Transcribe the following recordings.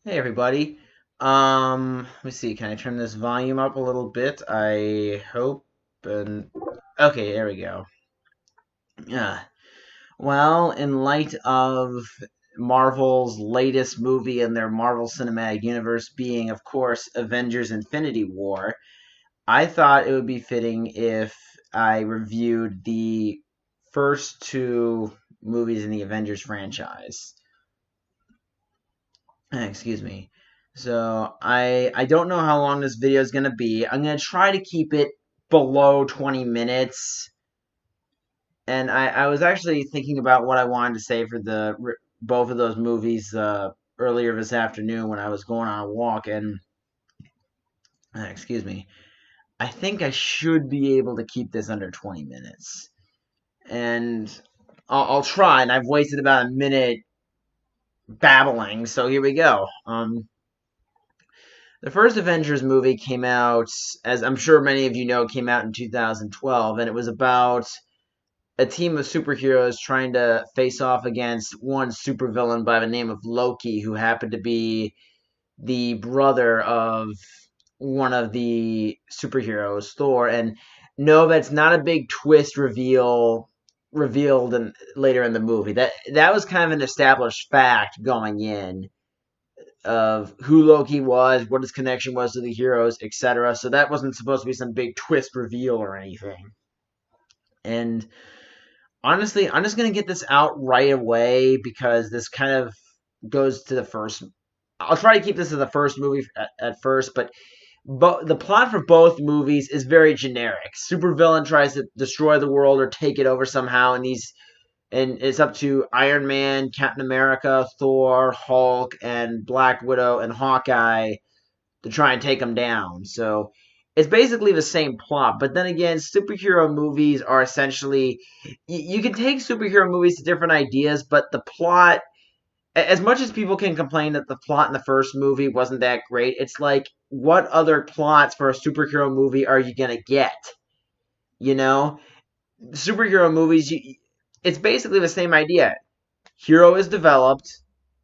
Hey everybody. Let me see. Can I turn this volume up a little bit? I hope. And okay, there we go. Yeah. Well, in light of Marvel's latest movie in their Marvel Cinematic Universe being, of course, Avengers Infinity War, I thought it would be fitting if I reviewed the first two movies in the Avengers franchise. Excuse me. So I don't know how long this video is gonna be. I'm gonna try to keep it below 20 minutes. And I was actually thinking about what I wanted to say for both of those movies earlier this afternoon when I was going on a walk. And excuse me, I think I should be able to keep this under 20 minutes. And I'll try. And I've wasted about a minute babbling. So here we go. The first Avengers movie came out, as I'm sure many of you know, came out in 2012, and it was about a team of superheroes trying to face off against one supervillain by the name of Loki, who happened to be the brother of one of the superheroes, Thor. And no, that's not a big twist revealed later in the movie. That was kind of an established fact going in of who Loki was, what his connection was to the heroes, etc. So that wasn't supposed to be some big twist reveal or anything. And honestly, I'm just gonna get this out right away because this kind of goes to the first. I'll try to keep this to the first movie at first, but the plot for both movies is very generic. Supervillain tries to destroy the world or take it over somehow, and it's up to Iron Man, Captain America, Thor, Hulk, and Black Widow and Hawkeye to try and take him down. So it's basically the same plot. But then again, superhero movies are essentially you can take superhero movies to different ideas, but the plot, as much as people can complain that the plot in the first movie wasn't that great, it's like what other plots for a superhero movie are you gonna get? You know, superhero movies, it's basically the same idea. Hero is developed,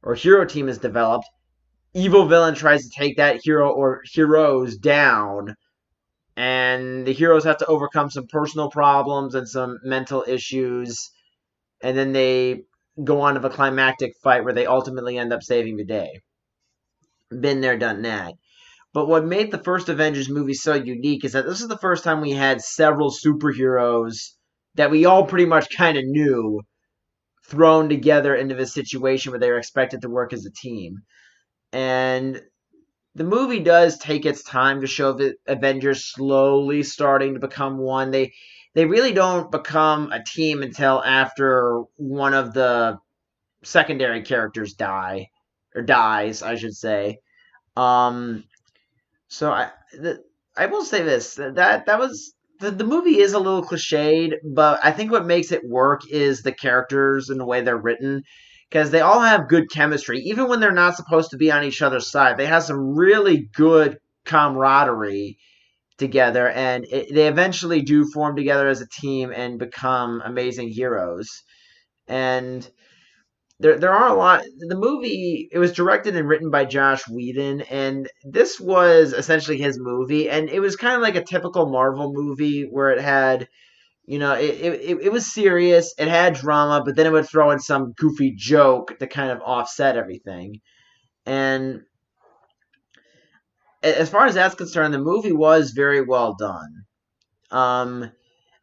or hero team is developed. Evil villain tries to take that hero or heroes down, and the heroes have to overcome some personal problems and some mental issues, and then they go on to a climactic fight where they ultimately end up saving the day. Been there, done that. But what made the first Avengers movie so unique is that this is the first time we had several superheroes that we all pretty much kind of knew thrown together into this situation where they were expected to work as a team. And the movie does take its time to show the Avengers slowly starting to become one. They really don't become a team until after one of the secondary characters dies, I should say. Um, so I will say this that was the movie is a little cliched, but I think what makes it work is the characters and the way they're written because they all have good chemistry, even when they're not supposed to be on each other's side. They have some really good camaraderie together, and they eventually do form together as a team and become amazing heroes. And there are a lot. The movie, it was directed and written by Josh Whedon, and this was essentially his movie, and it was kind of like a typical Marvel movie where it had, it was serious, it had drama, but then it would throw in some goofy joke to kind of offset everything. And as far as that's concerned, the movie was very well done. Um,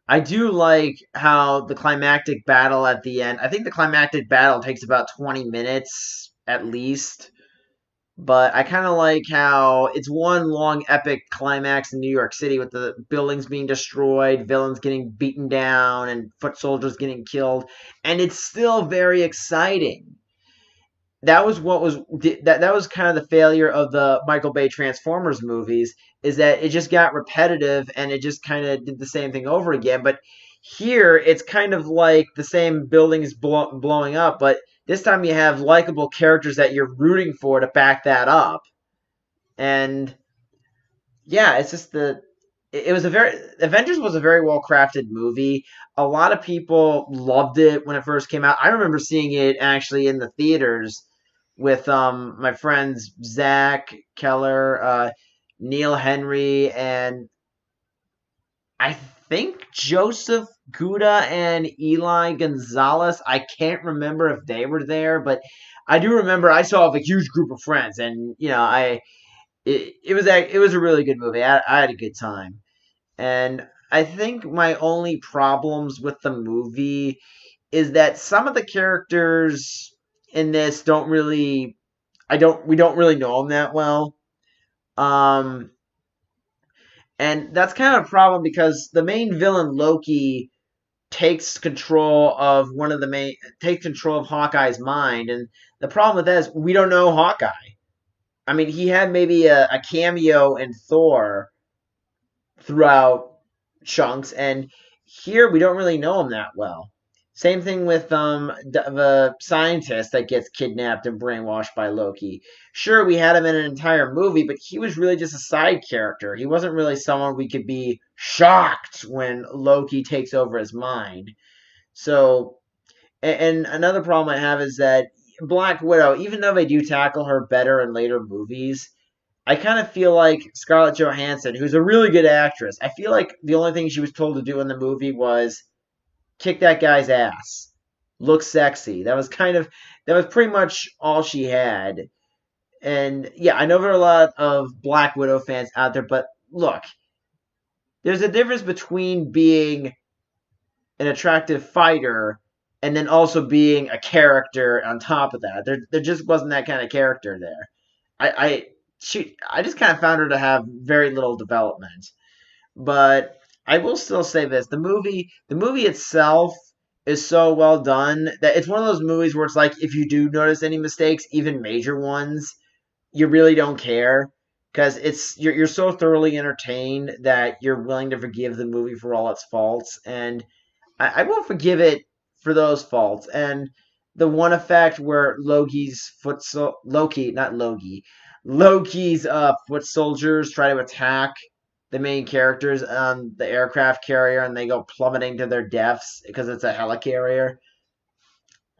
I do like how the climactic battle at the end. I think the climactic battle takes about 20 minutes at least. But I kind of like how it's one long epic climax in New York City with the buildings being destroyed, villains getting beaten down, and foot soldiers getting killed, and it's still very exciting. That was what was that was kind of the failure of the Michael Bay Transformers movies, is that it just got repetitive and it just kind of did the same thing over again. But here it's kind of like the same buildings blowing up, but this time you have likable characters that you're rooting for to back that up. And yeah, it's just it was a very Avengers was a very well crafted movie. A lot of people loved it when it first came out. I remember seeing it actually in the theaters with my friends Zach Keller, Neil Henry, and I think Joseph Guda and Eli Gonzalez. I can't remember if they were there, but I do remember I saw a huge group of friends, and it was a really good movie. I had a good time, and I think my only problems with the movie is that some of the characters in this don't really I don't we don't really know them that well. Um, and that's kind of a problem because the main villain Loki takes control of Hawkeye's mind, and the problem with that is we don't know Hawkeye. I mean, he had maybe a cameo in Thor throughout chunks, and here we don't really know him that well. Same thing with the scientist that gets kidnapped and brainwashed by Loki. Sure, we had him in an entire movie, but he was really just a side character. He wasn't really someone we could be shocked when Loki takes over his mind. So, and another problem I have is that Black Widow, even though they do tackle her better in later movies, I kind of feel like Scarlett Johansson, who's a really good actress, I feel like the only thing she was told to do in the movie was kick that guy's ass, look sexy. That was pretty much all she had. And yeah, I know there are a lot of Black Widow fans out there, but look, there's a difference between being an attractive fighter and then also being a character on top of that. There just wasn't that kind of character there. I just kind of found her to have very little development. But I will still say this: the movie itself is so well done that it's one of those movies where it's like if you do notice any mistakes, even major ones, you really don't care because you're so thoroughly entertained that you're willing to forgive the movie for all its faults, and I will forgive it for those faults. And the one effect where Loki's foot soldiers try to attack the main characters on the aircraft carrier and they go plummeting to their deaths because it's a helicarrier.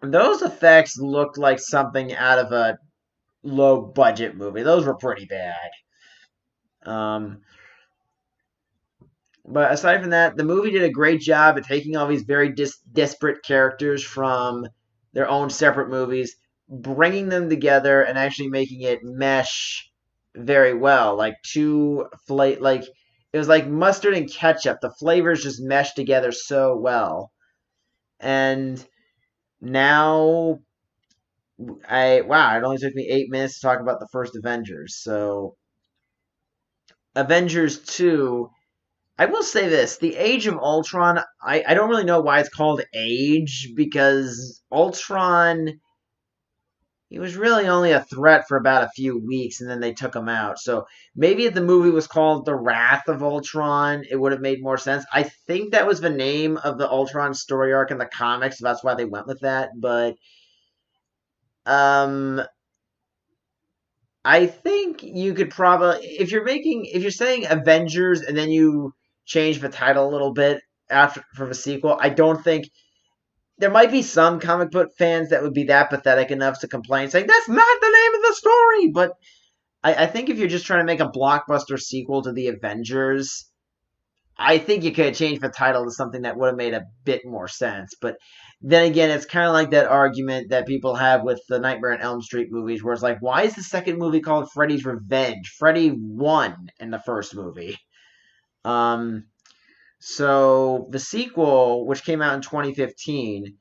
Those effects looked like something out of a low budget movie. Those were pretty bad. Um, but aside from that, the movie did a great job at taking all these very disparate characters from their own separate movies, bringing them together, and actually making it mesh very well. Like it was like mustard and ketchup. The flavors just meshed together so well. And now it only took me 8 minutes to talk about the first Avengers. So Avengers 2, I will say this: the Age of Ultron. I don't really know why it's called Age because Ultron. He was really only a threat for about a few weeks, and then they took him out. So maybe if the movie was called The Wrath of Ultron, it would have made more sense. I think that was the name of the Ultron story arc in the comics, so that's why they went with that. But um, I think you could probably if you're saying Avengers and then you change the title a little bit after for the sequel, I don't think there might be some comic book fans that would be that pathetic enough to complain, saying that's not the name of the story. But I think if you're just trying to make a blockbuster sequel to the Avengers, I think you could change the title to something that would have made a bit more sense. But then again, it's kind of like that argument that people have with the Nightmare on Elm Street movies, where it's like, why is the second movie called Freddy's Revenge? Freddy won in the first movie. Um, so the sequel, which came out in 2015,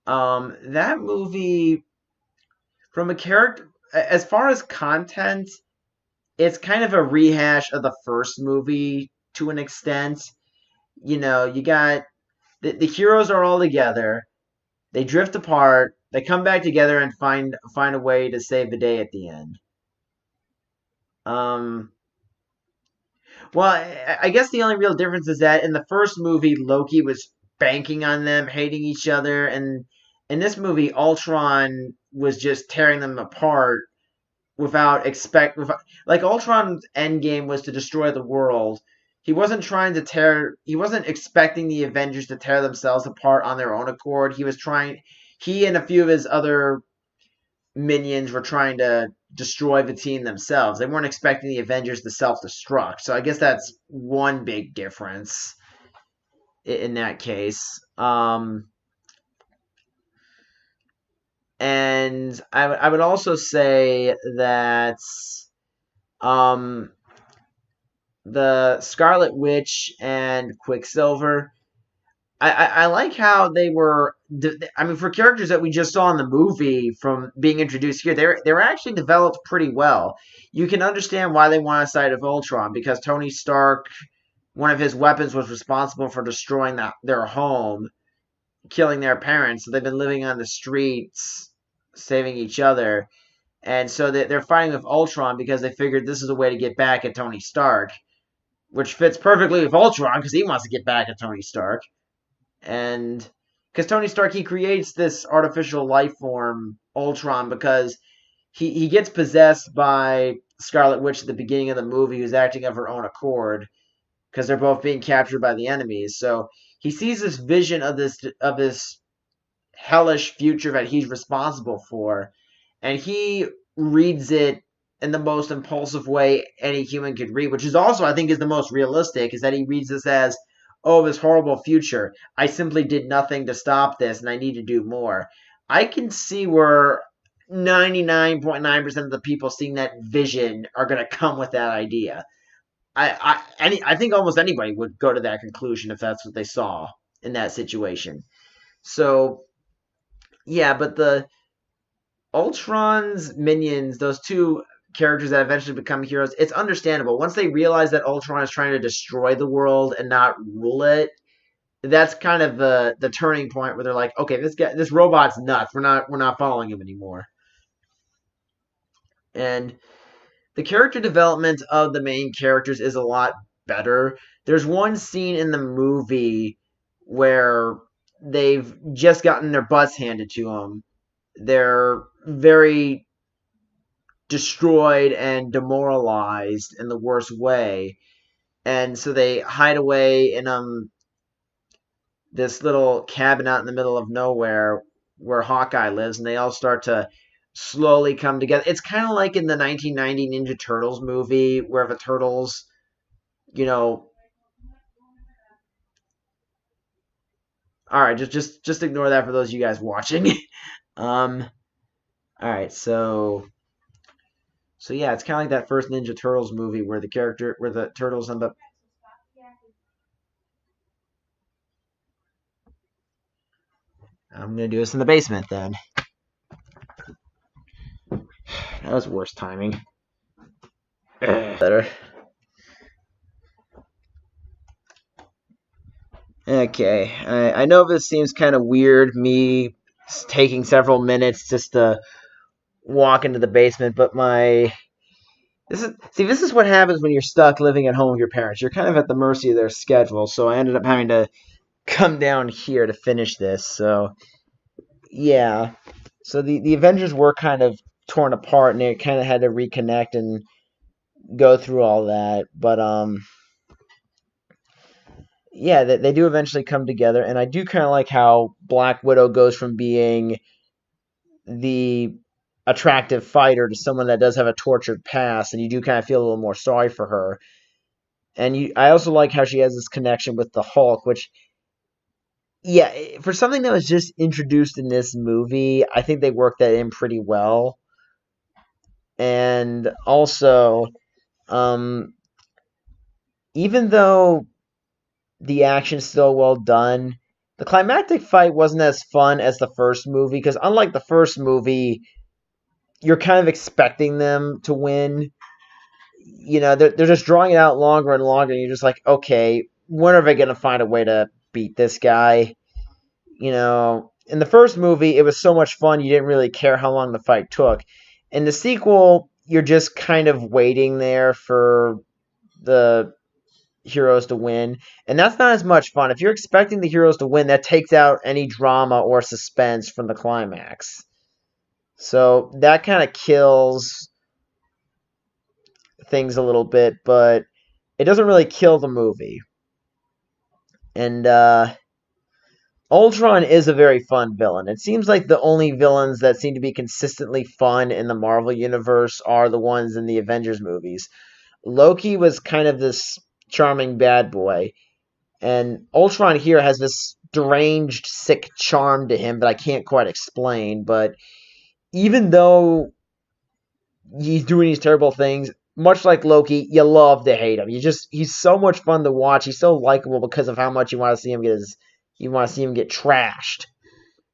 that movie, from a character, as far as content, it's kind of a rehash of the first movie to an extent. You know, you got the heroes are all together. They drift apart. They come back together and find a way to save the day at the end. Um, well, I guess the only real difference is that in the first movie, Loki was banking on them hating each other, and in this movie, Ultron was just tearing them apart like Ultron's end game was to destroy the world. He wasn't expecting the Avengers to tear themselves apart on their own accord. He and a few of his other minions were trying to destroy the team themselves. They weren't expecting the Avengers to self-destruct. So I guess that's one big difference in that case. And I would also say that um, the Scarlet Witch and Quicksilver. I like how they were. I mean, for characters that we just saw in the movie from being introduced here, they were actually developed pretty well. You can understand why they want a side of Ultron because Tony Stark, one of his weapons was responsible for destroying their home, killing their parents. So they've been living on the streets, saving each other, and so they're fighting with Ultron because they figured this is a way to get back at Tony Stark, which fits perfectly with Ultron because he wants to get back at Tony Stark. And because Tony Stark, he creates this artificial life form, Ultron, because he gets possessed by Scarlet Witch at the beginning of the movie, who's acting of her own accord, because they're both being captured by the enemies. So he sees this vision of this hellish future that he's responsible for, and he reads it in the most impulsive way any human could read, which is also, I think, is the most realistic, is that he reads this as, oh, this horrible future. I simply did nothing to stop this, and I need to do more. I can see where 99.9% of the people seeing that vision are going to come with that idea. I think almost anybody would go to that conclusion if that's what they saw in that situation. So, yeah, but the Ultron's minions, those two characters that eventually become heroes, it's understandable. Once they realize that Ultron is trying to destroy the world and not rule it, that's kind of the turning point where they're like, okay, this robot's nuts. We're not following him anymore. And the character development of the main characters is a lot better. There's one scene in the movie where they've just gotten their butts handed to them. They're very destroyed and demoralized in the worst way. And so they hide away in this little cabin out in the middle of nowhere where Hawkeye lives, and they all start to slowly come together. It's kind of like in the 1990 Ninja Turtles movie where the turtles, you know, all right, just ignore that for those of you guys watching. um, all right, so yeah, it's kind of like that first Ninja Turtles movie where the turtles end up. I'm gonna do this in the basement then. That was worse timing. Better. Okay, I know this seems kind of weird, me taking several minutes just to walk into the basement, but this is what happens when you're stuck living at home with your parents. You're kind of at the mercy of their schedule, so I ended up having to come down here to finish this. So yeah, so the Avengers were kind of torn apart, and they kind of had to reconnect and go through all that, but yeah, they do eventually come together, and I do kind of like how Black Widow goes from being the attractive fighter to someone that does have a tortured past, and you do kind of feel a little more sorry for her. And I also like how she has this connection with the Hulk, which, yeah, for something that was just introduced in this movie, I think they worked that in pretty well. And also, um, even though the action's still well done, the climactic fight wasn't as fun as the first movie, because unlike the first movie, you're kind of expecting them to win. You know, they're just drawing it out longer and longer, and you're just like, okay, when are they going to find a way to beat this guy? You know, in the first movie, it was so much fun, you didn't really care how long the fight took. In the sequel, you're just kind of waiting there for the heroes to win, and that's not as much fun. If you're expecting the heroes to win, that takes out any drama or suspense from the climax. So that kind of kills things a little bit, but it doesn't really kill the movie. And Ultron is a very fun villain. It seems like the only villains that seem to be consistently fun in the Marvel universe are the ones in the Avengers movies. Loki was kind of this charming bad boy, and Ultron here has this deranged, sick charm to him that I can't quite explain. But even though he's doing these terrible things, much like Loki, you love to hate him. He's so much fun to watch. He's so likable because of how much you want to see him get trashed.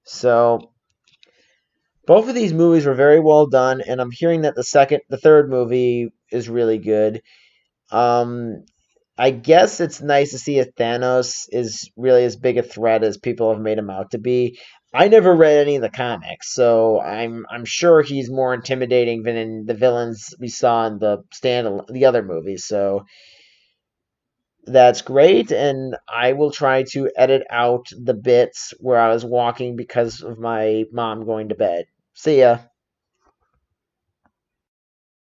So both of these movies were very well done, and I'm hearing that the third movie is really good. Um, I guess it's nice to see if Thanos is really as big a threat as people have made him out to be. I never read any of the comics, so I'm sure he's more intimidating than in the villains we saw in the other movies. So that's great, and I will try to edit out the bits where I was walking because of my mom going to bed. See ya.